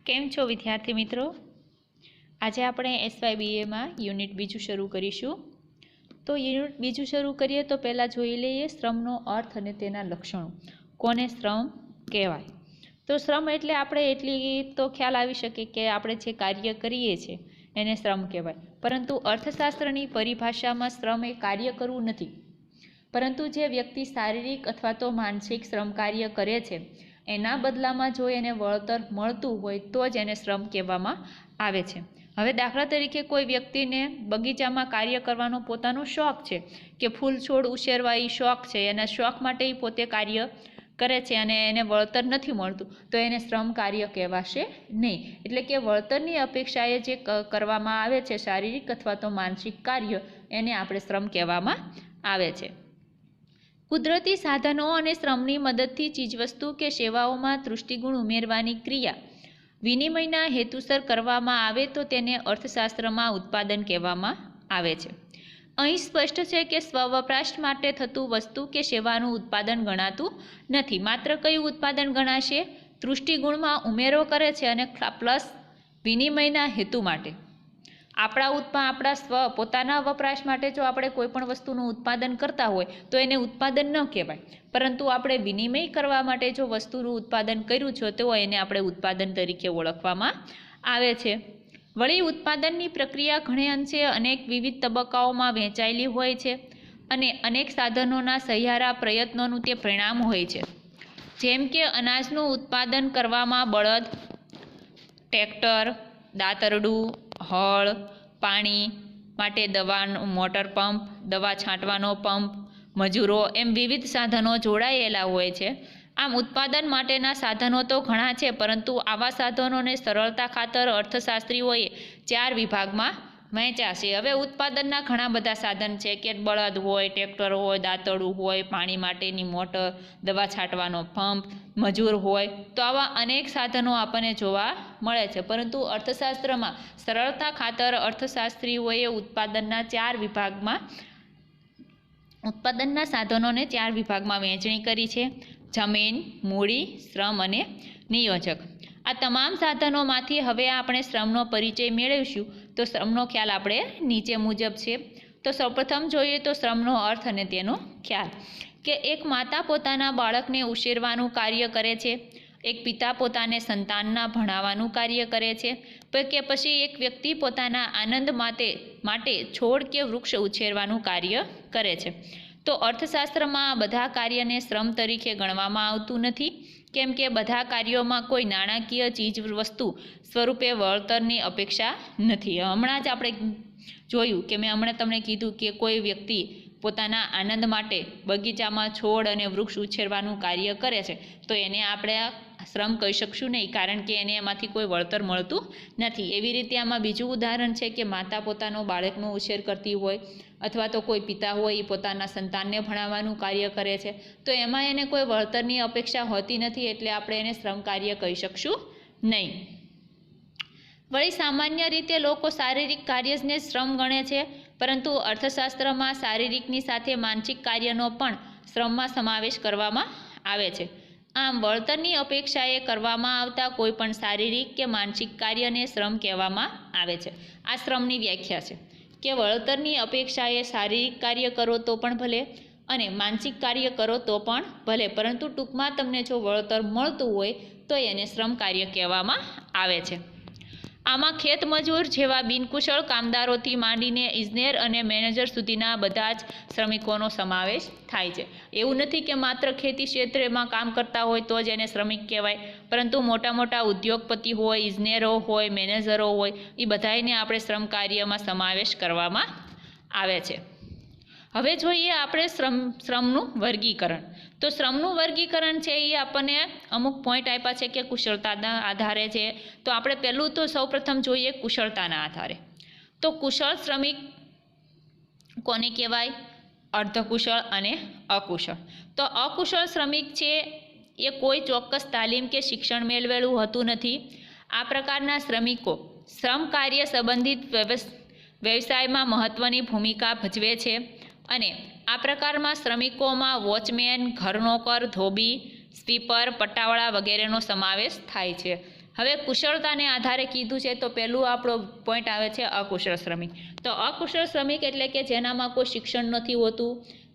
કેમ છો વિદ્યાર્થી મિત્રો? આજે આપણે SYBA માં યુનિટ બીજું શરૂ કરીશું. તો યુનિટ બીજું શરૂ કરીએ તો પહેલાં જોઈ લઈએ શ્રમનો અર્થ અને તેના લક્ષણો. કોને શ્રમ કહેવાય? તો શ્રમ એટલે આપણે એટલી તો ખ્યાલ આવી શકે કે આપણે જે કાર્ય કરીએ છીએ એને શ્રમ કહેવાય. પરંતુ અર્થશાસ્ત્રની પરિભાષામાં શ્રમ એ કાર્ય કરવું નથી, પરંતુ જે વ્યક્તિ શારીરિક અથવા તો માનસિક શ્રમ કાર્ય કરે છે એના બદલામાં જો એને વળતર મળતું હોય તો જ એને શ્રમ કહેવામાં આવે છે. હવે દાખલા તરીકે કોઈ વ્યક્તિને બગીચામાં કાર્ય કરવાનો પોતાનો શોખ છે કે ફૂલ છોડ ઉછેરવા એ શોખ છે, એના શોખ માટે એ પોતે કાર્ય કરે છે અને એને વળતર નથી મળતું તો એને શ્રમ કાર્ય કહેવાશે નહીં. એટલે કે વળતરની અપેક્ષાએ જે કરવામાં આવે છે શારીરિક અથવા તો માનસિક કાર્ય એને આપણે શ્રમ કહેવામાં આવે છે. કુદરતી સાધનો અને શ્રમની મદદથી ચીજવસ્તુ કે સેવાઓમાં તૃષ્ટિગુણ ઉમેરવાની ક્રિયા વિનિમયના હેતુસર કરવામાં આવે તો તેને અર્થશાસ્ત્રમાં ઉત્પાદન કહેવામાં આવે છે. અહીં સ્પષ્ટ છે કે સ્વવપરાશ માટે થતું વસ્તુ કે સેવાનું ઉત્પાદન ગણાતું નથી. માત્ર કયું ઉત્પાદન ગણાશે? તૃષ્ટિગુણમાં ઉમેરો કરે છે અને પ્લસ વિનિમયના હેતુ માટે. આપણા પોતાના વપરાશ માટે જો આપણે કોઈ પણ વસ્તુનું ઉત્પાદન કરતા હોય તો એને ઉત્પાદન ન કહેવાય, પરંતુ આપણે વિનિમય કરવા માટે જો વસ્તુનું ઉત્પાદન કર્યું છે તો એને આપણે ઉત્પાદન તરીકે ઓળખવામાં આવે છે. વળી ઉત્પાદનની પ્રક્રિયા ઘણે અંશે અનેક વિવિધ તબક્કાઓમાં વહેંચાયેલી હોય છે અને અનેક સાધનોના સહિયારા પ્રયત્નોનું તે પરિણામ હોય છે. જેમ કે અનાજનું ઉત્પાદન કરવામાં બળદ, ટ્રેક્ટર, દાતરડું, હળ, પાણી માટે દવાનો મોટર પંપ, દવા છાંટવાનો પંપ, મજૂરો એમ વિવિધ સાધનો જોડાયેલા હોય છે. આમ ઉત્પાદન માટેના સાધનો તો ઘણા છે, પરંતુ આવા સાધનોને સરળતા ખાતર અર્થશાસ્ત્રીઓએ 4 વિભાગમાં વહેંચ્યા છે. હવે ઉત્પાદનના ઘણા બધા સાધન છે કે બળદ હોય, ટ્રેક્ટર હોય, દાંતરડું હોય, પાણી માટેની મોટર, દવા છાંટવાનો પંપ, મજૂર હોય, તો આવા અનેક સાધનો આપણને જોવા મળે છે. પરંતુ અર્થશાસ્ત્રમાં સરળતા ખાતર અર્થશાસ્ત્રીઓએ ઉત્પાદનના સાધનોને 4 વિભાગમાં વહેંચણી કરી છે: જમીન, મૂડી, શ્રમ અને નિયોજક. આ તમામ સાધનોમાંથી હવે આપણે શ્રમનો પરિચય મેળવીશું. તો શ્રમનો ખ્યાલ આપણે નીચે મુજબ છે. તો સૌપ્રથમ જોઈએ તો શ્રમનો અર્થ અને તેનો ખ્યાલ. કે એક માતા પોતાના બાળકને ઉછેરવાનું કાર્ય કરે છે, એક પિતા પોતાને સંતાનના ભણાવવાનું કાર્ય કરે છે, કે પછી એક વ્યક્તિ પોતાના આનંદ માટે છોડ કે વૃક્ષ ઉછેરવાનું કાર્ય કરે છે. તો અર્થશાસ્ત્રમાં આ બધા કાર્યને શ્રમ તરીકે ગણવામાં આવતું નથી, કેમ કે બધા કાર્યોમાં કોઈ નાણાકીય ચીજ વસ્તુ સ્વરૂપે વળતરની અપેક્ષા નથી. હમણાં જ આપણે જોયું કે મેં હમણાં તમને કીધું કે કોઈ વ્યક્તિ પોતાના આનંદ માટે બગીચામાં છોડ અને વૃક્ષ ઉછેરવાનું કાર્ય કરે છે તો એને આપણે શ્રમ કહી શકશું નહીં, કારણ કે એને એમાંથી કોઈ વળતર મળતું નથી. એવી રીતે આમાં બીજું ઉદાહરણ છે કે માતા પોતાનો બાળકનો ઉછેર કરતી હોય અથવા તો કોઈ પિતા હોય એ પોતાના સંતાનને ભણાવવાનું કાર્ય કરે છે, તો એમાં એને કોઈ વળતરની અપેક્ષા હોતી નથી, એટલે આપણે એને શ્રમ કાર્ય કહી શકશું નહીં. વળી સામાન્ય રીતે લોકો શારીરિક કાર્યને શ્રમ ગણે છે, પરંતુ અર્થશાસ્ત્રમાં શારીરિકની સાથે માનસિક કાર્યનો પણ શ્રમમાં સમાવેશ કરવામાં આવે છે. આમ વળતરની અપેક્ષાએ કરવામાં આવતા કોઈ પણ શારીરિક કે માનસિક કાર્યને શ્રમ કહેવામાં આવે છે. આ શ્રમની વ્યાખ્યા છે કે વળતરની અપેક્ષાએ શારીરિક કાર્ય કરો તો પણ ભલે અને માનસિક કાર્ય કરો તો પણ ભલે, પરંતુ ટૂંકમાં તમને જો વળતર મળતું હોય તો એને શ્રમ કાર્ય કહેવામાં આવે છે. આમાં ખેત મજૂર જેવા બિનકુશળ કામદારોથી માંડીને ઇજનેર અને મેનેજર સુધીના બધા જ શ્રમિકોનો સમાવેશ થાય છે. એવું નથી કે માત્ર ખેતી ક્ષેત્રમાં કામ કરતા હોય તો જ એને શ્રમિક કહેવાય, પરંતુ મોટા મોટા ઉદ્યોગપતિ હોય, ઇજનેરો હોય, મેનેજરો હોય, એ બધાને આપણે શ્રમ કાર્યમાં સમાવેશ કરવામાં આવે છે. હવે જોઈએ આપણે શ્રમનું વર્ગીકરણ. તો શ્રમનું વર્ગીકરણ છે એ આપણને અમુક પોઈન્ટ આપ્યા છે કે કુશળતાના આધારે છે. તો આપણે પહેલું તો સૌપ્રથમ જોઈએ કુશળતાના આધારે. તો કુશળ શ્રમિક કોને કહેવાય? અર્ધકુશળ અને અકુશળ. તો અકુશળ શ્રમિક છે એ કોઈ ચોક્કસ તાલીમ કે શિક્ષણ મેળવેલું હોતું નથી. આ પ્રકારના શ્રમિકો શ્રમ કાર્ય સંબંધિત વ્યવસાયમાં મહત્ત્વની ભૂમિકા ભજવે છે અને આ પ્રકારમાં શ્રમિકોમાં વોચમેન, ઘરનોકર, ધોબી, સ્વીપર, પટ્ટાવાળા વગેરેનો સમાવેશ થાય છે. હવે કુશળતાને આધારે કીધું છે તો પહેલું આપણો પોઈન્ટ આવે છે અકુશળ શ્રમિક. તો અકુશળ શ્રમિક એટલે કે જેનામાં કોઈ શિક્ષણ નથી હોતું,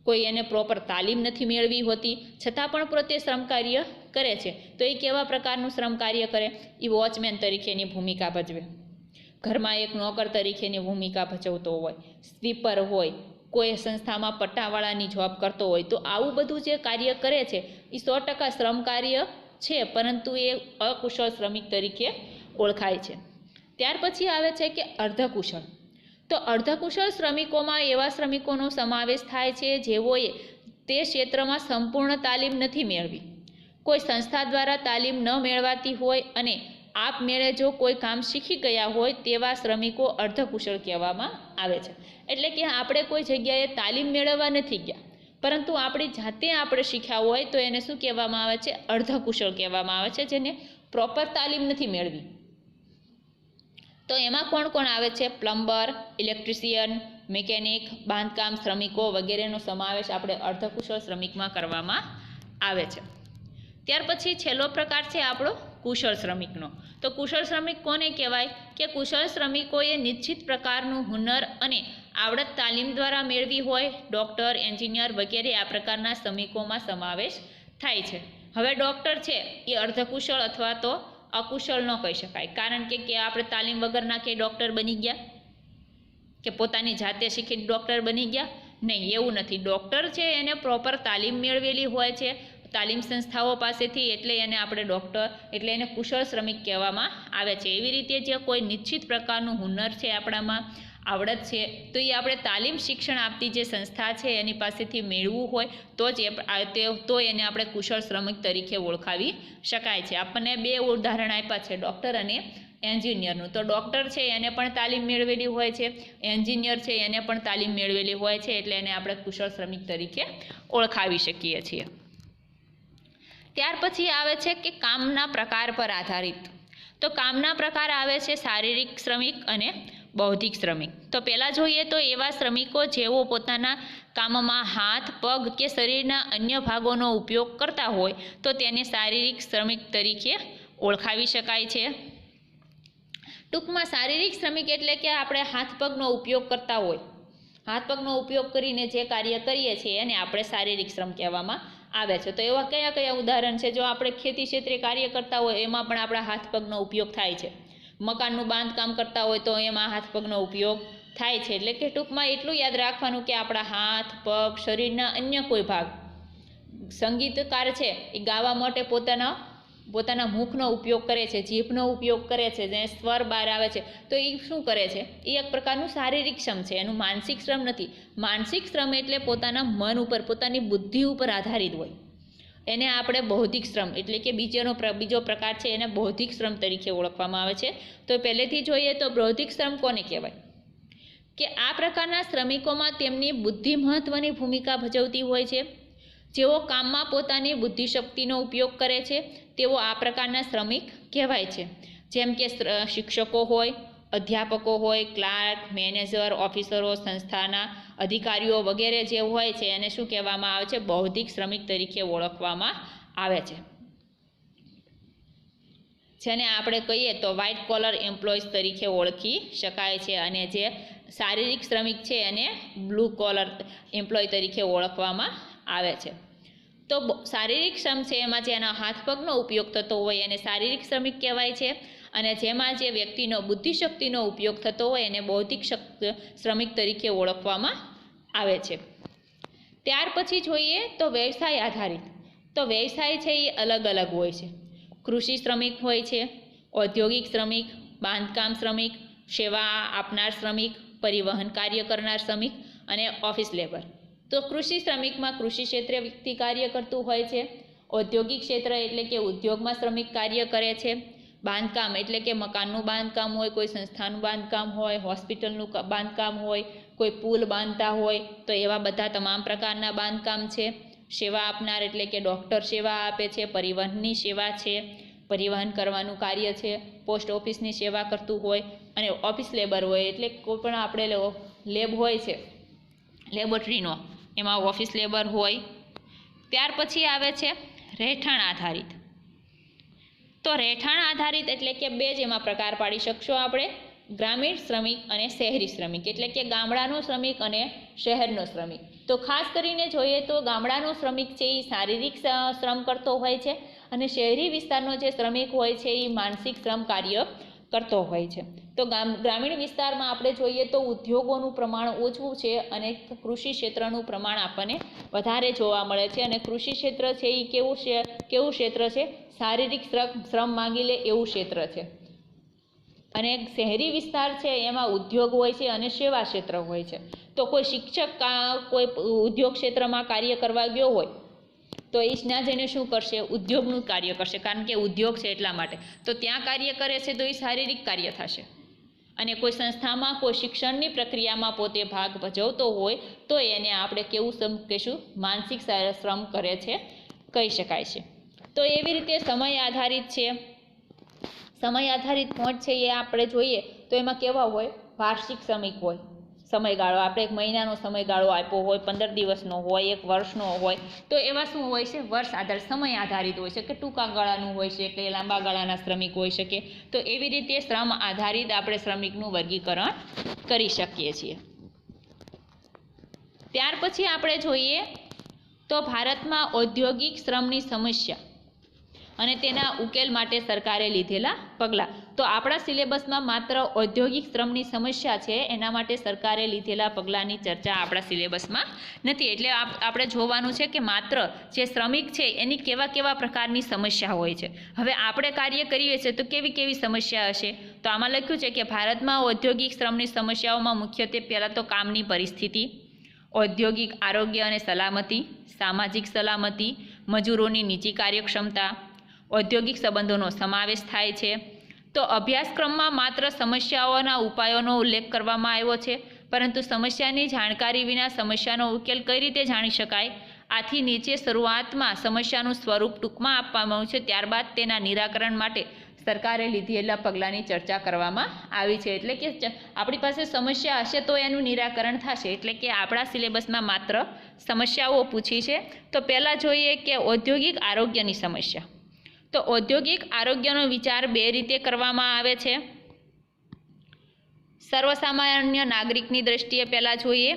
કોઈ એને પ્રોપર તાલીમ નથી મેળવી હોતી, છતાં પણ પોતે શ્રમ કાર્ય કરે છે. તો એ કેવા પ્રકારનું શ્રમ કાર્ય કરે? એ વોચમેન તરીકેની ભૂમિકા ભજવે, ઘરમાં એક નોકર તરીકેની ભૂમિકા ભજવતો હોય, સ્વીપર હોય, કોઈ સંસ્થામાં પટ્ટાવાળાની જોબ કરતો હોય. તો આવું બધું જે કાર્ય કરે છે એ 100% શ્રમ કાર્ય છે, પરંતુ એ અકુશળ શ્રમિક તરીકે ઓળખાય છે. ત્યાર પછી આવે છે કે અર્ધકુશળ. તો અર્ધકુશળ શ્રમિકોમાં એવા શ્રમિકોનો સમાવેશ થાય છે જેઓએ તે ક્ષેત્રમાં સંપૂર્ણ તાલીમ નથી મેળવી, કોઈ સંસ્થા દ્વારા તાલીમ ન મેળવાતી હોય અને આપમેળે જો કોઈ કામ શીખી ગયા હોય તેવા શ્રમિકો અર્ધકુશળ કહેવામાં આવે છે. એટલે કે આપણે કોઈ જગ્યાએ તાલીમ મેળવવા નથી ગયા, પરંતુ આપણી જાતે આપણે શીખ્યા હોય તો એને શું કહેવામાં આવે છે? અર્ધકુશળ કહેવામાં આવે છે, જેને પ્રોપર તાલીમ નથી મેળવી. તો એમાં કોણ કોણ આવે છે? પ્લમ્બર, ઇલેક્ટ્રિશિયન, મિકેનિક, બાંધકામ શ્રમિકો વગેરેનો સમાવેશ આપણે અર્ધકુશળ શ્રમિકમાં કરવામાં આવે છે. ત્યાર પછી છેલ્લો પ્રકાર છે આપણો કુશળ શ્રમિકનો. તો કુશળ શ્રમિક કોને કહેવાય? કે કુશળ શ્રમિકોએ નિશ્ચિત પ્રકારનું હુનર અને આવડત તાલીમ દ્વારા મેળવી હોય. ડૉક્ટર, એન્જિનિયર વગેરે આ પ્રકારના શ્રમિકોમાં સમાવેશ થાય છે. હવે ડૉક્ટર છે એ અર્ધકુશળ અથવા તો અકુશળ ન કહી શકાય, કારણ કે આપણે તાલીમ વગરના કે ડૉક્ટર બની ગયા કે પોતાની જાતે શીખીને ડૉક્ટર બની ગયા? નહીં, એવું નથી. ડૉક્ટર છે એને પ્રોપર તાલીમ મેળવેલી હોય છે તાલીમ સંસ્થાઓ પાસેથી, એટલે એને આપણે ડૉક્ટર એટલે એને કુશળ શ્રમિક કહેવામાં આવે છે. એવી રીતે જે કોઈ નિશ્ચિત પ્રકારનું હુનર છે આપણામાં, આવડત છે, તો એ આપણે તાલીમ શિક્ષણ આપતી જે સંસ્થા છે એની પાસેથી મેળવું હોય તો એને આપણે કુશળ શ્રમિક તરીકે ઓળખાવી શકાય છે. આપણને 2 ઉદાહરણ આપ્યા છે, ડૉક્ટર અને એન્જિનિયરનું. તો ડૉક્ટર છે એને પણ તાલીમ મેળવેલી હોય છે, એન્જિનિયર છે એને પણ તાલીમ મેળવેલી હોય છે, એટલે એને આપણે કુશળ શ્રમિક તરીકે ઓળખાવી શકીએ છીએ. ત્યાર પછી આવે છે કે કામના પ્રકાર પર આધારિત. તો કામના પ્રકાર આવે છે શારીરિક શ્રમિક અને બૌદ્ધિક શ્રમિક. તો પહેલાં જોઈએ તો એવા શ્રમિકો જેઓ પોતાના કામમાં હાથ, પગ કે શરીરના અન્ય ભાગોનો ઉપયોગ કરતા હોય તો તેને શારીરિક શ્રમિક તરીકે ઓળખાવી શકાય છે. ટૂંકમાં શારીરિક શ્રમિક એટલે કે આપણે હાથ પગનો ઉપયોગ કરતા હોય, હાથ પગનો ઉપયોગ કરીને જે કાર્ય કરીએ છીએ એને આપણે શારીરિક શ્રમ કહેવામાં આવે છે. તો એવા કયા કયા ઉદાહરણ છે? જો આપણે ખેતી ક્ષેત્રે કાર્ય કરતા હોય એમાં પણ આપણા હાથ પગનો ઉપયોગ થાય છે, મકાનનું બાંધકામ કરતા હોય તો એમાં હાથ પગનો ઉપયોગ થાય છે. એટલે કે ટૂંકમાં એટલું યાદ રાખવાનું કે આપણા હાથ, પગ, શરીરના અન્ય કોઈ ભાગ, સંગીતકાર છે એ ગાવા માટે પોતાના મુખનો ઉપયોગ કરે છે, જીભનો ઉપયોગ કરે છે, જે સ્વર બહાર આવે છે, તો એ શું કરે છે? એ એક પ્રકારનું શારીરિક શ્રમ છે, એનું માનસિક શ્રમ નથી. માનસિક શ્રમ એટલે પોતાના મન ઉપર, પોતાની બુદ્ધિ ઉપર આધારિત હોય, એને આપણે બૌદ્ધિક શ્રમ એટલે કે બીજો પ્રકાર છે એને બૌદ્ધિક શ્રમ તરીકે ઓળખવામાં આવે છે. તો પહેલેથી જોઈએ તો બૌદ્ધિક શ્રમ કોને કહેવાય? કે આ પ્રકારના શ્રમિકોમાં તેમની બુદ્ધિ મહત્ત્વની ભૂમિકા ભજવતી હોય છે. જેઓ કામમાં પોતાની બુદ્ધિશક્તિનો ઉપયોગ કરે છે તેઓ આ પ્રકારના શ્રમિક કહેવાય છે. જેમ કે શિક્ષકો હોય, અધ્યાપકો હોય, ક્લાર્ક, મેનેજર, ઓફિસરો, સંસ્થાના અધિકારીઓ વગેરે જે હોય છે એને શું કહેવામાં આવે છે? બૌદ્ધિક શ્રમિક તરીકે ઓળખવામાં આવે છે. જેને આપણે કહીએ તો વ્હાઇટ કોલર એમ્પ્લોઈઝ તરીકે ઓળખી શકાય છે, અને જે શારીરિક શ્રમિક છે એને બ્લુ કોલર એમ્પ્લોય તરીકે ઓળખવામાં આવે છે. તો શારીરિક શ્રમ છે એમાં જેના હાથ પગનો ઉપયોગ થતો હોય એને શારીરિક શ્રમિક કહેવાય છે, અને જેમાં જે વ્યક્તિનો બુદ્ધિશક્તિનો ઉપયોગ થતો હોય એને બૌદ્ધિક શ્રમિક તરીકે ઓળખવામાં આવે છે. ત્યાર પછી જોઈએ તો વ્યવસાય આધારિત. તો વ્યવસાય છે એ અલગ અલગ હોય છે. કૃષિ શ્રમિક હોય છે, ઔદ્યોગિક શ્રમિક, બાંધકામ શ્રમિક, સેવા આપનાર શ્રમિક, પરિવહન કાર્ય કરનાર શ્રમિક અને ઓફિસ લેબર. તો કૃષિ શ્રમિકમાં કૃષિ ક્ષેત્રે વ્યક્તિ કાર્ય કરતું હોય છે. ઔદ્યોગિક ક્ષેત્ર એટલે કે ઉદ્યોગમાં શ્રમિક કાર્ય કરે છે. બાંધકામ એટલે કે મકાનનું બાંધકામ હોય, કોઈ સંસ્થાનું બાંધકામ હોય, હોસ્પિટલનું બાંધકામ હોય, કોઈ પુલ બાંધતા હોય, તો એવા બધા તમામ પ્રકારના બાંધકામ છે. સેવા આપનાર એટલે કે ડૉક્ટર સેવા આપે છે, પરિવહનની સેવા છે, પરિવહન કરવાનું કાર્ય છે, પોસ્ટ ઓફિસની સેવા કરતું હોય, અને ઓફિસ લેબર હોય એટલે કોઈ પણ આપણે લેબ હોય છે લેબોરેટરીનો, એમાં ઓફિસ લેબર હોય. ત્યાર પછી આવે છે રહેઠાણ આધારિત. તો રહેઠાણ આધારિત એટલે કે બે જ એમાં પ્રકાર પાડી શકશો આપણે, ગ્રામીણ શ્રમિક અને શહેરી શ્રમિક, એટલે કે ગામડાનો શ્રમિક અને શહેરનો શ્રમિક. તો ખાસ કરીને જોઈએ તો ગામડાનો શ્રમિક છે એ શારીરિક શ્રમ કરતો હોય છે અને શહેરી વિસ્તારનો જે શ્રમિક હોય છે એ માનસિક શ્રમ કાર્ય કરતો હોય છે. તો ગ્રામીણ વિસ્તારમાં આપણે જોઈએ તો ઉદ્યોગોનું પ્રમાણ ઓછું છે અને કૃષિ ક્ષેત્રનું પ્રમાણ આપણને વધારે જોવા મળે છે. અને કૃષિ ક્ષેત્ર છે એ કેવું ક્ષેત્ર છે? શારીરિક શ્રમ માંગી લે એવું ક્ષેત્ર છે. અને શહેરી વિસ્તાર છે એમાં ઉદ્યોગ હોય છે અને સેવા ક્ષેત્ર હોય છે. તો કોઈ શિક્ષક કોઈ ઉદ્યોગ ક્ષેત્રમાં કાર્ય કરવા ગયો હોય તો એ ના જઈને શું કરશે? ઉદ્યોગનું કાર્ય કરશે, કારણ કે ઉદ્યોગ છે એટલા માટે. તો ત્યાં કાર્ય કરે છે તો એ શારીરિક કાર્ય થશે. અને કોઈ સંસ્થામાં કોઈ શિક્ષણની પ્રક્રિયામાં પોતે ભાગ ભજવતો હોય તો એને આપણે કેવું શ્રમ કહીશું? માનસિક શ્રમ કરે છે કહી શકાય છે. તો એવી રીતે સમય આધારિત છે. સમય આધારિત પોઈન્ટ છે એ આપણે જોઈએ તો એમાં કેવા હોય? વાર્ષિક શ્રમિક હોય. સમયગાળો આપણે 1 મહિનાનો સમયગાળો આપ્યો હોય, 15 દિવસનો હોય, 1 વર્ષનો હોય. તો એવા શું હોય છે? વર્ષ આધારિત, સમય આધારિત હોય છે કે ટૂંકા ગાળાનું હોય છે કે લાંબા ગાળાના શ્રમિક હોઈ શકે. તો એવી રીતે શ્રમ આધારિત આપણે શ્રમિકનું વર્ગીકરણ કરી શકીએ છીએ. ત્યાર પછી આપણે જોઈએ તો ભારતમાં ઔદ્યોગિક શ્રમની સમસ્યા અને તેના ઉકેલ માટે સરકારે લીધેલા પગલાં. તો આપણા સિલેબસમાં માત્ર ઔદ્યોગિક શ્રમની સમસ્યા છે, એના માટે સરકારે લીધેલા પગલાંની ચર્ચા આપણા સિલેબસમાં નથી. એટલે આપણે જોવાનું છે કે માત્ર જે શ્રમિક છે એની કેવા કેવા પ્રકારની સમસ્યા હોય છે. હવે આપણે કાર્ય કરીએ છીએ તો કેવી કેવી સમસ્યા હશે? તો આમાં લખ્યું છે કે ભારતમાં ઔદ્યોગિક શ્રમની સમસ્યાઓમાં મુખ્યત્વે પહેલાં તો કામની પરિસ્થિતિ, ઔદ્યોગિક આરોગ્ય અને સલામતી, સામાજિક સલામતી, મજૂરોની નીચી કાર્યક્ષમતા, ઔદ્યોગિક સંબંધોનો સમાવેશ થાય છે. તો અભ્યાસક્રમમાં માત્ર સમસ્યાઓના ઉપાયોનો ઉલ્લેખ કરવામાં આવ્યો છે, પરંતુ સમસ્યાની જાણકારી વિના સમસ્યાનો ઉકેલ કઈ રીતે જાણી શકાય? આથી નીચે શરૂઆતમાં સમસ્યાનું સ્વરૂપ ટૂંકમાં આપવામાં આવ્યું છે, ત્યારબાદ તેના નિરાકરણ માટે સરકારે લીધેલા પગલાંની ચર્ચા કરવામાં આવી છે. એટલે કે આપણી પાસે સમસ્યા હશે તો એનું નિરાકરણ થશે. એટલે કે આપણા સિલેબસમાં માત્ર સમસ્યાઓ પૂછી છે. તો પહેલાં જોઈએ કે ઔદ્યોગિક આરોગ્યની સમસ્યા. તો ઔદ્યોગિક આરોગ્યનો વિચાર બે રીતે કરવામાં આવે છે. સર્વસામાન્ય નાગરિકની દ્રષ્ટિએ પહેલાં જોઈએ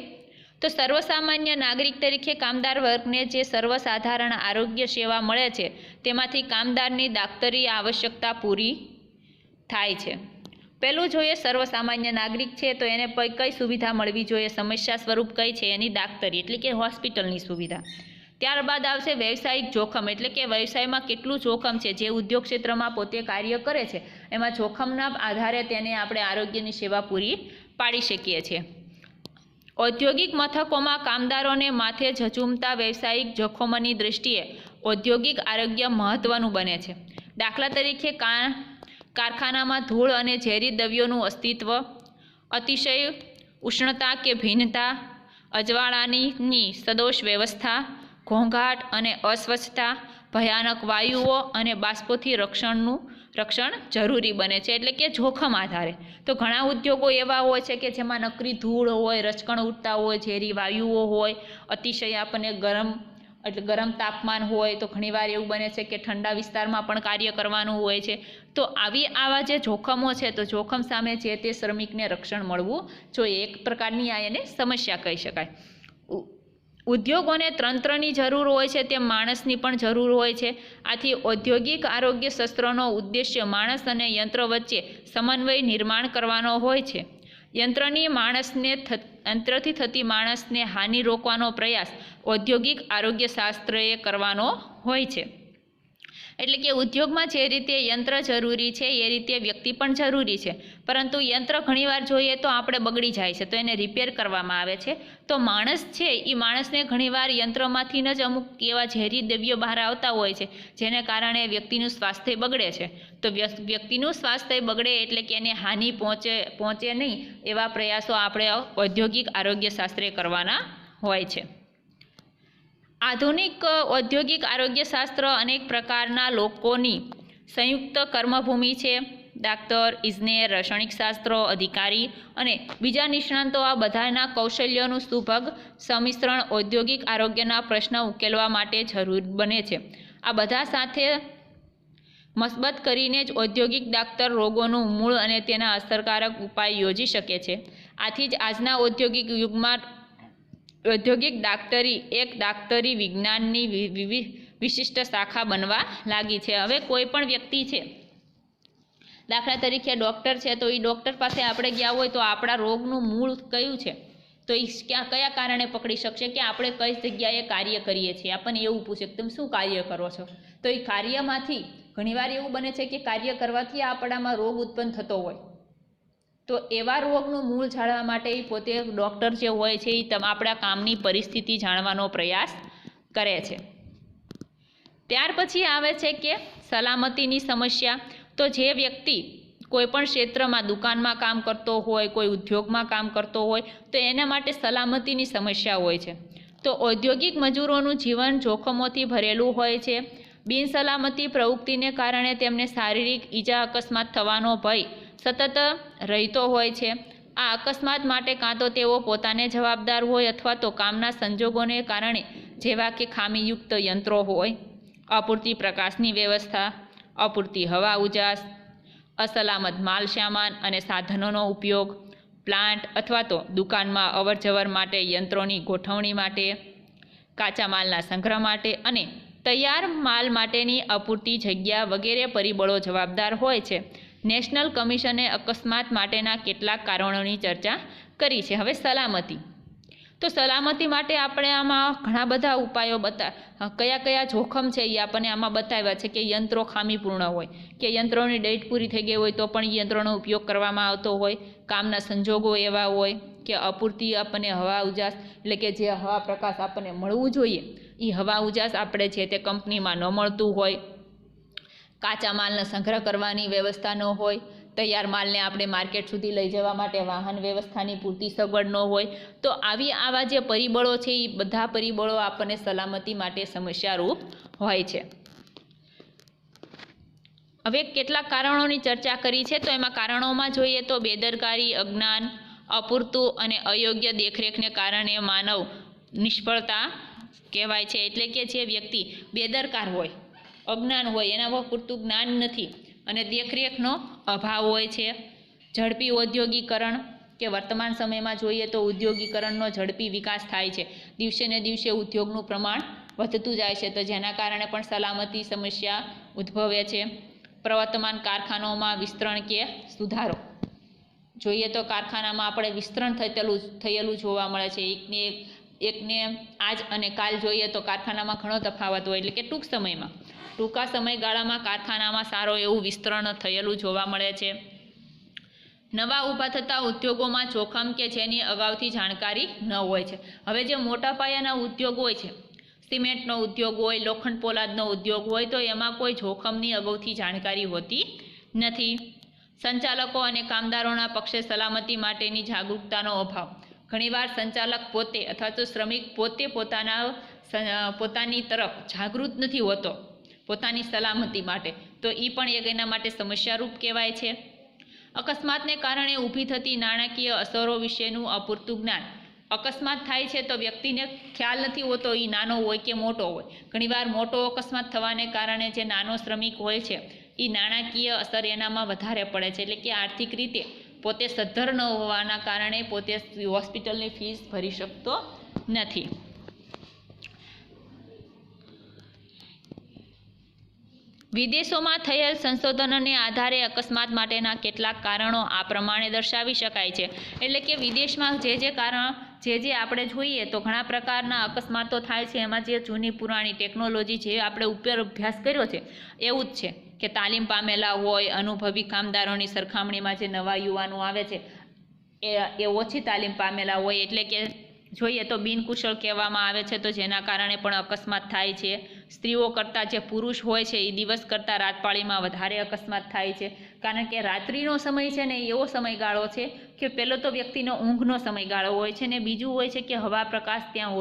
તો સર્વસામાન્ય નાગરિક તરીકે કામદાર વર્ગને જે સર્વસાધારણ આરોગ્ય સેવા મળે છે તેમાંથી કામદારની દાક્તરી આવશ્યકતા પૂરી થાય છે. પહેલું જોઈએ સર્વસામાન્ય નાગરિક છે તો એને કઈ સુવિધા મળવી જોઈએ? સમસ્યા સ્વરૂપ કઈ છે? એની દાક્તરી એટલે કે હોસ્પિટલની સુવિધા. ત્યારબાદ આવશે વ્યવસાયિક જોખમ, એટલે કે વ્યવસાયમાં કેટલું જોખમ છે. જે ઉદ્યોગ ક્ષેત્રમાં પોતે કાર્ય કરે છે એમાં જોખમના આધારે તેને આપણે આરોગ્યની સેવા પૂરી પાડી શકીએ છીએ. ઔદ્યોગિક મથકોમાં કામદારોને માથે ઝઝૂમતા વ્યવસાયિક જોખમોની દૃષ્ટિએ ઔદ્યોગિક આરોગ્ય મહત્ત્વનું બને છે. દાખલા તરીકે કારખાનામાં ધૂળ અને ઝેરી દ્રવ્યોનું અસ્તિત્વ, અતિશય ઉષ્ણતા કે ભિન્નતા, અજવાળાની સદોષ વ્યવસ્થા, ઘોંઘાટ અને અસ્વચ્છતા, ભયાનક વાયુઓ અને બાષ્પોથી રક્ષણ જરૂરી બને છે. એટલે કે જોખમ આધારે. તો ઘણા ઉદ્યોગો એવા હોય છે કે જેમાં નકરી ધૂળ હોય, રચકણ ઉડતા હોય, ઝેરી વાયુઓ હોય, અતિશય આપણને ગરમ તાપમાન હોય. તો ઘણીવાર એવું બને છે કે ઠંડા વિસ્તારમાં પણ કાર્ય કરવાનું હોય છે. તો આવા જે જોખમો છે તો જોખમ સામે જે તે શ્રમિકને રક્ષણ મળવું જોઈએ. એક પ્રકારની આ એને સમસ્યા કહી શકાય. ઉદ્યોગોને તંત્રની જરૂર હોય છે તેમ માણસની પણ જરૂર હોય છે. આથી ઔદ્યોગિક આરોગ્ય શાસ્ત્રનો ઉદ્દેશ્ય માણસ અને યંત્ર વચ્ચે સમન્વય નિર્માણ કરવાનો હોય છે. યંત્રથી થતી માણસને હાનિ રોકવાનો પ્રયાસ ઔદ્યોગિક આરોગ્ય શાસ્ત્રએ કરવાનો હોય છે. એટલે કે ઉદ્યોગમાં જે રીતે યંત્ર જરૂરી છે એ રીતે વ્યક્તિ પણ જરૂરી છે. પરંતુ યંત્ર ઘણીવાર જોઈએ તો આપણે બગડી જાય છે તો એને રિપેર કરવામાં આવે છે. તો માણસ છે એ માણસને ઘણીવાર યંત્રમાંથી જ અમુક એવા ઝેરી દ્રવ્યો બહાર આવતા હોય છે જેને કારણે વ્યક્તિનું સ્વાસ્થ્ય બગડે છે. તો વ્યક્તિનું સ્વાસ્થ્ય બગડે એટલે કે એને હાનિ પહોંચે નહીં એવા પ્રયાસો આપણે ઔદ્યોગિક આરોગ્ય શાસ્ત્રે કરવાના હોય છે. આધુનિક ઔદ્યોગિક આરોગ્યશાસ્ત્ર અનેક પ્રકારના લોકોની સંયુક્ત કર્મભૂમિ છે. ડાક્ટર, ઇજનેર, રાસાયણિક શાસ્ત્રો, અધિકારી અને બીજા નિષ્ણાતો આ બધાના કૌશલ્યોનું સુભગ સંમિશ્રણ ઔદ્યોગિક આરોગ્યના પ્રશ્ન ઉકેલવા માટે જરૂર બને છે. આ બધા સાથે મસ્બત કરીને જ ઔદ્યોગિક દાક્તર રોગોનું મૂળ અને તેના અસરકારક ઉપાય યોજી શકે છે. આથી જ આજના ઔદ્યોગિક યુગમાં ઔદ્યોગિક દાક્તરી એક દાક્તરી વિજ્ઞાનની વિશિષ્ટ શાખા બનવા લાગી છે. હવે કોઈ પણ વ્યક્તિ છે, દાખલા તરીકે ડૉક્ટર છે, તો એ ડૉક્ટર પાસે આપણે ગયા હોય તો આપણા રોગનું મૂળ કયું છે, તો એ કયા કારણે પકડી શકશે કે આપણે કઈ જગ્યાએ કાર્ય કરીએ છીએ. આપણને એવું પૂછે કે તમે શું કાર્ય કરો છો, તો એ કાર્યમાંથી ઘણીવાર એવું બને છે કે કાર્ય કરવાથી આપણામાં રોગ ઉત્પન્ન થતો હોય, તો એવા રોગનું મૂળ જાણવા માટે એ પોતે ડૉક્ટર જે હોય છે એ આપણા કામની પરિસ્થિતિ જાણવાનો પ્રયાસ કરે છે. ત્યાર પછી આવે છે કે સલામતીની સમસ્યા. તો જે વ્યક્તિ કોઈ પણ ક્ષેત્રમાં દુકાનમાં કામ કરતો હોય, કોઈ ઉદ્યોગમાં કામ કરતો હોય, તો એના માટે સલામતીની સમસ્યા હોય છે. તો ઔદ્યોગિક મજૂરોનું જીવન જોખમોથી ભરેલું હોય છે. બિનસલામતી પ્રવૃત્તિને કારણે તેમને શારીરિક ઈજા અકસ્માત થવાનો ભય સતત રહેતો હોય છે. આ અકસ્માત માટે કાં તો તેઓ પોતાને જવાબદાર હોય અથવા તો કામના સંજોગોને કારણે, જેવા કે ખામીયુક્ત યંત્રો હોય, અપૂરતી પ્રકાશની વ્યવસ્થા, અપૂરતી હવા ઉજાસ, અસલામત માલ સામાન અને સાધનોનો ઉપયોગ, પ્લાન્ટ અથવા તો દુકાનમાં અવરજવર માટે યંત્રોની ગોઠવણી માટે, કાચા માલના સંગ્રહ માટે અને તૈયાર માલ માટેની અપૂરતી જગ્યા વગેરે પરિબળો જવાબદાર હોય છે. નેશનલ કમિશને અકસ્માત માટેના કેટલાક કારણોની ચર્ચા કરી છે. હવે સલામતી. તો સલામતી માટે આપણે આમાં ઘણા બધા ઉપાયો કયા કયા જોખમ છે એ આપણને આમાં બતાવ્યા છે કે યંત્રો ખામીપૂર્ણ હોય, કે યંત્રોની ડેટ પૂરી થઈ ગઈ હોય તો પણ યંત્રોનો ઉપયોગ કરવામાં આવતો હોય, કામના સંજોગો એવા હોય કે અપૂરતી આપણને હવા ઉજાસ, એટલે કે જે હવા પ્રકાશ આપણને મળવું જોઈએ એ હવા ઉજાસ આપણે જે તે કંપનીમાં ન મળતું હોય, કાચા માલનો સંગ્રહ કરવાની વ્યવસ્થા ન હોય, તૈયાર માલને આપણે માર્કેટ સુધી લઈ જવા માટે વાહન વ્યવસ્થાની પૂરતી સગવડ ન હોય. તો આવા જે પરિબળો છે એ બધા પરિબળો આપણને સલામતી માટે સમસ્યારૂપ હોય છે. હવે કેટલાક કારણોની ચર્ચા કરી છે. તો એમાં કારણોમાં જોઈએ તો બેદરકારી, અજ્ઞાન, અપૂરતું અને અયોગ્ય દેખરેખને કારણે માનવ નિષ્ફળતા કહેવાય છે. એટલે કે જે વ્યક્તિ બેદરકાર હોય, અજ્ઞાન હોય, એના પૂરતું જ્ઞાન નથી અને દેખરેખનો અભાવ હોય છે. ઝડપી ઔદ્યોગિકરણ, કે વર્તમાન સમયમાં જોઈએ તો ઉદ્યોગીકરણનો ઝડપી વિકાસ થાય છે. દિવસે ને દિવસે ઉદ્યોગનું પ્રમાણ વધતું જાય છે, તો જેના કારણે પણ સલામતી સમસ્યા ઉદ્ભવે છે. પ્રવર્તમાન કારખાનાઓમાં વિસ્તરણ કે સુધારો જોઈએ તો કારખાનામાં આપણે વિસ્તરણ થયેલું જોવા મળે છે. એકને આજ અને કાલ જોઈએ તો કારખાનામાં ઘણો તફાવત હોય, એટલે કે ટૂંકા સમયગાળામાં કારખાનામાં સારો એવું વિસ્તરણ થયેલું જોવા મળે છે. નવા ઊભા થતા ઉદ્યોગોમાં જોખમ કે જેની અગાઉથી જાણકારી ન હોય છે. હવે જે મોટા પાયાના ઉદ્યોગ હોય છે, સિમેન્ટનો ઉદ્યોગ હોય, લોખંડ પોલાદનો ઉદ્યોગ હોય, તો એમાં કોઈ જોખમની અગાઉથી જાણકારી હોતી નથી. સંચાલકો અને કામદારોના પક્ષે સલામતી માટેની જાગૃતતાનો અભાવ. ઘણીવાર સંચાલક પોતે અથવા તો શ્રમિક પોતે પોતાની તરફ જાગૃત નથી હોતો પોતાની સલામતી માટે, તો એ પણ એક એના માટે સમસ્યારૂપ કહેવાય છે. અકસ્માતને કારણે ઊભી થતી નાણાકીય અસરો વિશેનું અપૂરતું જ્ઞાન. અકસ્માત થાય છે તો વ્યક્તિને ખ્યાલ નથી હોતો એ નાનો હોય કે મોટો હોય. ઘણીવાર મોટો અકસ્માત થવાને કારણે જે નાનો શ્રમિક હોય છે એ નાણાકીય અસર એનામાં વધારે પડે છે, એટલે કે આર્થિક રીતે પોતે સદ્ધર ન હોવાના કારણે પોતે હોસ્પિટલની ફીસ ભરી શકતો નથી. વિદેશોમાં થયેલ સંશોધનોને આધારે અકસ્માત માટેના કેટલાક કારણો આ પ્રમાણે દર્શાવી શકાય છે. એટલે કે વિદેશમાં જે આપણે જોઈએ તો ઘણા પ્રકારના અકસ્માતો થાય છે. એમાં જે જૂની પુરાણી ટેકનોલોજી જે આપણે ઉપર અભ્યાસ કર્યો છે એવું જ છે કે તાલીમ પામેલા હોય, અનુભવી કામદારોની સરખામણીમાં જે નવા યુવાનો આવે છે એ ઓછી તાલીમ પામેલા હોય, એટલે કે જોઈએ તો બિનકુશળ કહેવામાં આવે છે, તો જેના કારણે પણ અકસ્માત થાય છે. સ્ત્રીઓ કરતાં જે પુરુષ હોય છે એ દિવસ કરતાં રાતપાળીમાં વધારે અકસ્માત થાય છે, કારણ કે રાત્રિનો સમય છે ને એવો સમયગાળો છે કે પહેલો તો વ્યક્તિનો ઊંઘનો સમયગાળો હોય છે, ને બીજું હોય છે કે હવા પ્રકાશ ત્યાં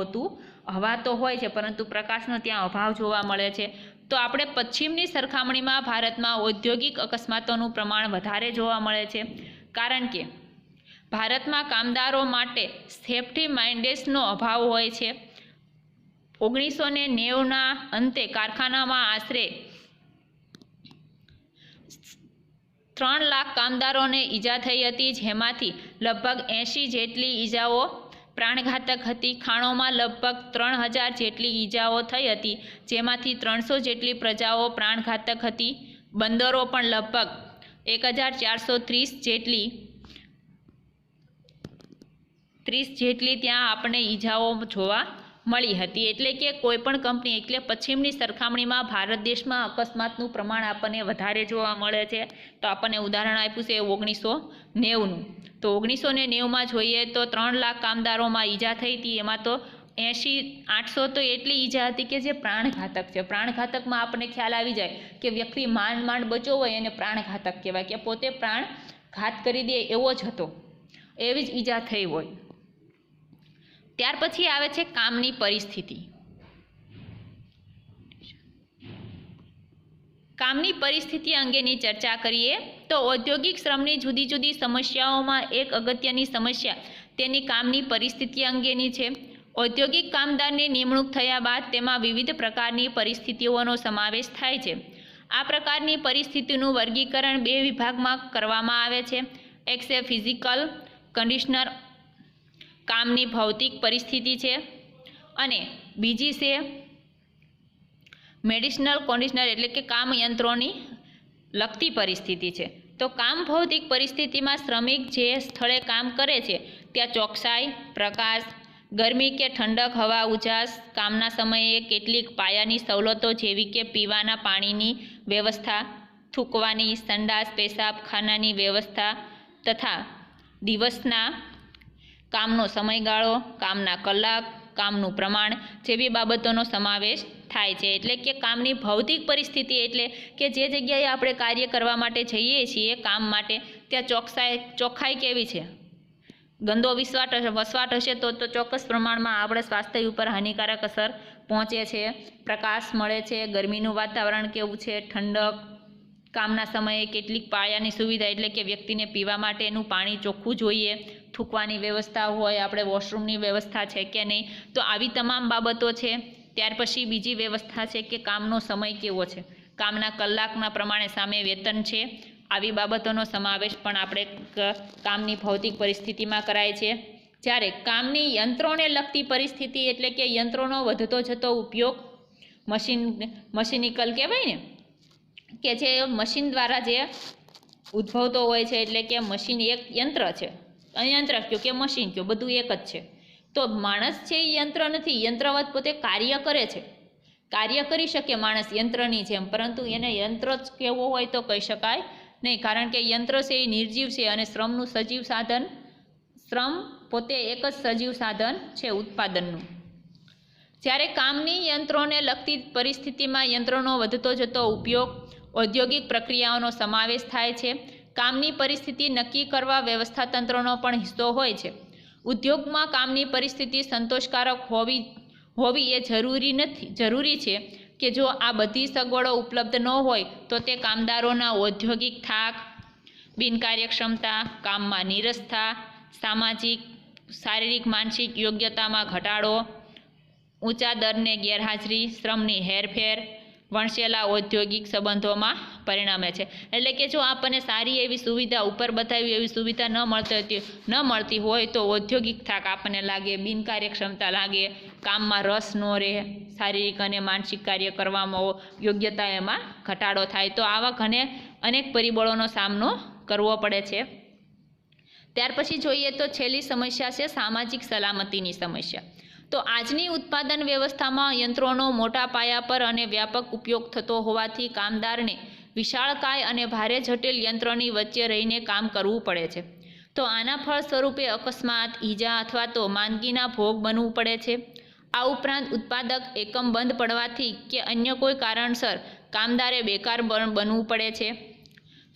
હવા તો હોય છે પરંતુ પ્રકાશનો ત્યાં અભાવ જોવા મળે છે. તો આપણે પશ્ચિમની સરખામણીમાં ભારતમાં ઔદ્યોગિક અકસ્માતોનું પ્રમાણ વધારે જોવા મળે છે, કારણ કે ભારતમાં કામદારો માટે સેફ્ટી માઇન્ડેસનો અભાવ હોય છે. 1990ના અંતે કારખાનામાં આશરે 3 લાખ કામદારોને ઈજા થઈ હતી, જેમાંથી લગભગ 80 જેટલી ઈજાઓ પ્રાણઘાતક હતી. ખાણોમાં લગભગ 3000 જેટલી ઈજાઓ થઈ હતી, જેમાંથી 300 જેટલી પ્રજાઓ પ્રાણઘાતક હતી. બંદરો પણ લગભગ 1430 જેટલી ત્યાં આપણને ઈજાઓ જોવા મળી હતી. એટલે કે કોઈપણ કંપની એટલે પશ્ચિમની સરખામણીમાં ભારત દેશમાં અકસ્માતનું પ્રમાણ આપણને વધારે જોવા મળે છે. તો આપણને ઉદાહરણ આપ્યું છે 1990નું. તો 1990માં જોઈએ તો 3 લાખ કામદારોમાં ઈજા થઈ હતી, એમાં તો 800 તો એટલી ઈજા હતી કે જે પ્રાણઘાતક છે. પ્રાણઘાતકમાં આપણને ખ્યાલ આવી જાય કે વ્યક્તિ માંડ બચ્યો હોય એને પ્રાણઘાતક કહેવાય, કે પોતે પ્રાણઘાત કરી દે એવો જ હતો, એવી જ ઈજા થઈ હોય. ત્યાર પછી આવે છે કામની પરિસ્થિતિ. કામની પરિસ્થિતિ અંગેની ચર્ચા કરીએ તો ઔદ્યોગિક શ્રમની જુદી જુદી સમસ્યાઓમાં એક અગત્યની સમસ્યા તેની કામની પરિસ્થિતિ અંગેની છે. ઔદ્યોગિક કામદારની નિમણૂક થયા બાદ તેમાં વિવિધ પ્રકારની પરિસ્થિતિઓનો સમાવેશ થાય છે. આ પ્રકારની પરિસ્થિતિનું વર્ગીકરણ 2 વિભાગમાં કરવામાં આવે છે. એક છે ફિઝિકલ કન્ડિશનર, કામની ભૌતિક પરિસ્થિતિ છે, અને બીજી છે મેડિસિનલ કન્ડિશનર એટલે કે કામ યંત્રોની લગતી પરિસ્થિતિ છે. તો કામ ભૌતિક પરિસ્થિતિમાં શ્રમિક જે સ્થળે કામ કરે છે ત્યાં ચોકસાઈ, પ્રકાશ, ગરમી કે ઠંડક, હવા, ઉજાસ, કામના સમયે કેટલીક પાયાની સવલતો જેવી કે પીવાના પાણીની વ્યવસ્થા, થૂકવાની, સંડાસ, પેશાબખાનાની વ્યવસ્થા તથા દિવસના કામનો સમયગાળો, કામના કલાક, કામનું પ્રમાણ જેવી બાબતોનો સમાવેશ થાય છે. એટલે કે કામની ભૌતિક પરિસ્થિતિ એટલે કે જે જગ્યાએ આપણે કાર્ય કરવા માટે જઈએ છીએ કામ માટે, ત્યાં ચોખ્ખાઈ કેવી છે. ગંદો વસવાટ હશે તો ચોક્કસ પ્રમાણમાં આપણે સ્વાસ્થ્ય ઉપર હાનિકારક અસર પહોંચે છે. પ્રકાશ મળે છે, ગરમીનું વાતાવરણ કેવું છે, ઠંડક, કામના સમયે કેટલીક પાયાની સુવિધા એટલે કે વ્યક્તિને પીવા માટેનું પાણી ચોખ્ખું જોઈએ, થૂકવાની વ્યવસ્થા હોય, આપણે વોશરૂમની વ્યવસ્થા છે કે નહીં, તો આવી તમામ બાબતો છે. ત્યાર પછી બીજી વ્યવસ્થા છે કે કામનો સમય કેવો છે, કામના કલાકના પ્રમાણે સામે વેતન છે. આવી બાબતોનો સમાવેશ પણ આપણે કામની ભૌતિક પરિસ્થિતિમાં કરાય છે. જ્યારે કામની યંત્રોને લગતી પરિસ્થિતિ એટલે કે યંત્રોનો વધતો જતો ઉપયોગ, મશીનિકલ કહેવાય ને, કે જે મશીન દ્વારા જે ઉદ્ભવતો હોય છે. એટલે કે મશીન એક યંત્ર છે, યંત્ર કયો કે મશીન કયો બધું એક જ છે. તો માણસ છે એ યંત્ર નથી, યંત્રવત પોતે કાર્ય કરે છે, કાર્ય કરી શકે માણસ યંત્રની જેમ, પરંતુ એને યંત્ર જ કેવો હોય તો કહી શકાય નહીં, કારણ કે યંત્ર છે એ નિર્જીવ છે અને શ્રમનું સજીવ સાધન, શ્રમ પોતે એક જ સજીવ સાધન છે ઉત્પાદનનું. જ્યારે કામની યંત્રોને લગતી પરિસ્થિતિમાં યંત્રોનો વધતો જતો ઉપયોગ, ઔદ્યોગિક પ્રક્રિયાઓનો સમાવેશ થાય છે. કામની પરિસ્થિતિ નક્કી કરવા વ્યવસ્થાતંત્રનો પણ હિસ્સો હોય છે. ઉદ્યોગમાં કામની પરિસ્થિતિ સંતોષકારક હોવી એ જરૂરી છે કે જો આ બધી સગવડો ઉપલબ્ધ ન હોય તો તે કામદારોના ઔદ્યોગિક થાક, બિનકાર્યક્ષમતા, કામમાં નીરસતા, સામાજિક, શારીરિક, માનસિક યોગ્યતામાં ઘટાડો, ઊંચા દરને ગેરહાજરી, શ્રમની હેરફેર, વણસેલા ઔદ્યોગિક સંબંધોમાં પરિણમે છે. એટલે કે જો આપણને સારી એવી સુવિધા, ઉપર બતાવી એવી સુવિધા ન મળતી હોય તો ઔદ્યોગિક થાક આપણને લાગે, બિનકાર્યક્ષમતા લાગે, કામમાં રસ ન રહે, શારીરિક અને માનસિક કાર્ય કરવામાં યોગ્યતા એમાં ઘટાડો થાય. તો આવા અનેક પરિબળોનો સામનો કરવો પડે છે. ત્યાર પછી જોઈએ તો છેલ્લી સમસ્યા છે સામાજિક સલામતીની સમસ્યા. તો આજની ઉત્પાદન વ્યવસ્થામાં યંત્રોનો મોટા પાયા પર અને વ્યાપક ઉપયોગ થતો હોવાથી કામદારને વિશાળકાય અને ભારે જટિલ યંત્રોની વચ્ચે રહીને કામ કરવું પડે છે. તો આના ફળ સ્વરૂપે અકસ્માત, ઈજા અથવા તો માંદગીના ભોગ બનવું પડે છે. આ ઉપરાંત ઉત્પાદક એકમ બંધ પડવાથી કે અન્ય કોઈ કારણસર કામદારે બેકાર બનવું પડે છે.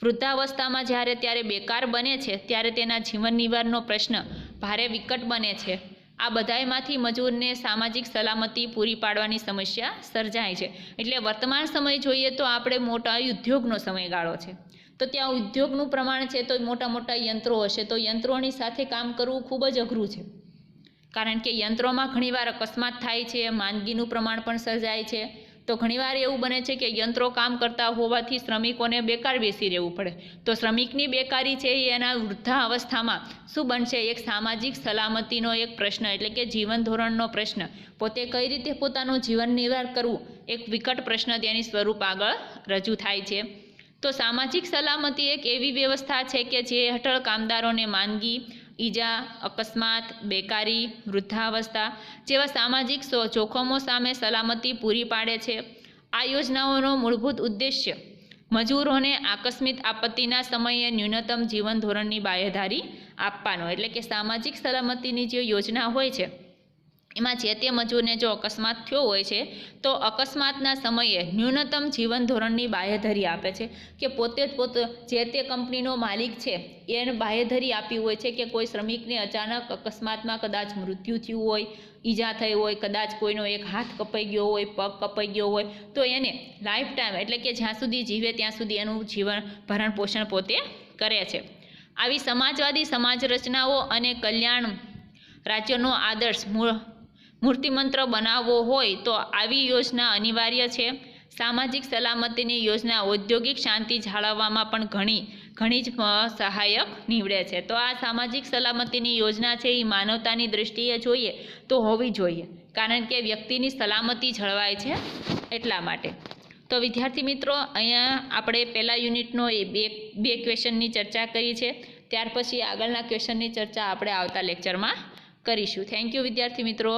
વૃદ્ધાવસ્થામાં ત્યારે બેકાર બને છે ત્યારે તેના જીવન નિર્વાહનો પ્રશ્ન ભારે વિકટ બને છે. આ બધાયમાંથી મજૂરને સામાજિક સલામતી પૂરી પાડવાની સમસ્યા સર્જાય છે. એટલે વર્તમાન સમય જોઈએ તો આપણે મોટા ઉદ્યોગનો સમયગાળો છે, તો ત્યાં ઉદ્યોગનું પ્રમાણ છે તો મોટા યંત્રો હશે, તો યંત્રોની સાથે કામ કરવું ખૂબ જ અઘરું છે, કારણ કે યંત્રોમાં ઘણીવાર અકસ્માત થાય છે, માંદગીનું પ્રમાણ પણ સર્જાય છે. તો ઘણીવાર એવું બને છે કે યંત્રો કામ કરતા હોવાથી શ્રમિકોને બેકાર બેસી રહેવું પડે. તો શ્રમિકની બેકારી છે એ એના વૃદ્ધાવસ્થામાં શું બનશે? એક સામાજિક સલામતીનો એક પ્રશ્ન, એટલે કે જીવન ધોરણનો પ્રશ્ન. પોતે કઈ રીતે પોતાનું જીવન નિર્વાહ કરવું, એક વિકટ પ્રશ્ન તેની સ્વરૂપ આગળ રજૂ થાય છે. તો સામાજિક સલામતી એક એવી વ્યવસ્થા છે કે જે હેઠળ કામદારોને માંદગી, ઈજા, અકસ્માત, બેકારી, વૃદ્ધાવસ્થા જેવા સામાજિક જોખમો સામે સલામતી પૂરી પાડે છે. આ યોજનાઓનો મૂળભૂત ઉદ્દેશ્ય મજૂરોને આકસ્મિક આપત્તિના સમયે ન્યૂનતમ જીવન ધોરણની બાંહેધરી આપવાનો, એટલે કે સામાજિક સલામતીની જે યોજના હોય છે એમાં જે તે મજૂરને જો અકસ્માત થયો હોય છે તો અકસ્માતના સમયે ન્યૂનતમ જીવન ધોરણની બાંહેધરી આપે છે કે પોતે જે તે કંપનીનો માલિક છે એને બાંહેધરી આપી હોય છે કે કોઈ શ્રમિકને અચાનક અકસ્માતમાં કદાચ મૃત્યુ થયું હોય, ઈજા થઈ હોય, કદાચ કોઈનો એક હાથ કપાઈ ગયો હોય, પગ કપાઈ ગયો હોય, તો એને લાઈફ ટાઈમ, એટલે કે જ્યાં સુધી જીવે ત્યાં સુધી એનું જીવન ભરણ પોષણ પોતે કરે છે. આવી સમાજવાદી સમાજ રચનાઓ અને કલ્યાણ રાજ્યનો આદર્શ મૂર્તિમંત્ર બનાવવો હોય તો આવી યોજના અનિવાર્ય છે. સામાજિક સલામતીની યોજના ઔદ્યોગિક શાંતિ જાળવવામાં પણ ઘણી જ સહાયક નીવડે છે. તો આ સામાજિક સલામતીની યોજના છે એ માનવતાની દૃષ્ટિએ જોઈએ તો હોવી જોઈએ, કારણ કે વ્યક્તિની સલામતી જળવાય છે એટલા માટે. તો વિદ્યાર્થી મિત્રો, અહીંયા આપણે પહેલા યુનિટનો એ બે ક્વેશ્ચનની ચર્ચા કરી છે. ત્યાર પછી આગળના ક્વેશ્ચનની ચર્ચા આપણે આવતા લેક્ચરમાં કરીશું. થેન્ક યુ વિદ્યાર્થી મિત્રો.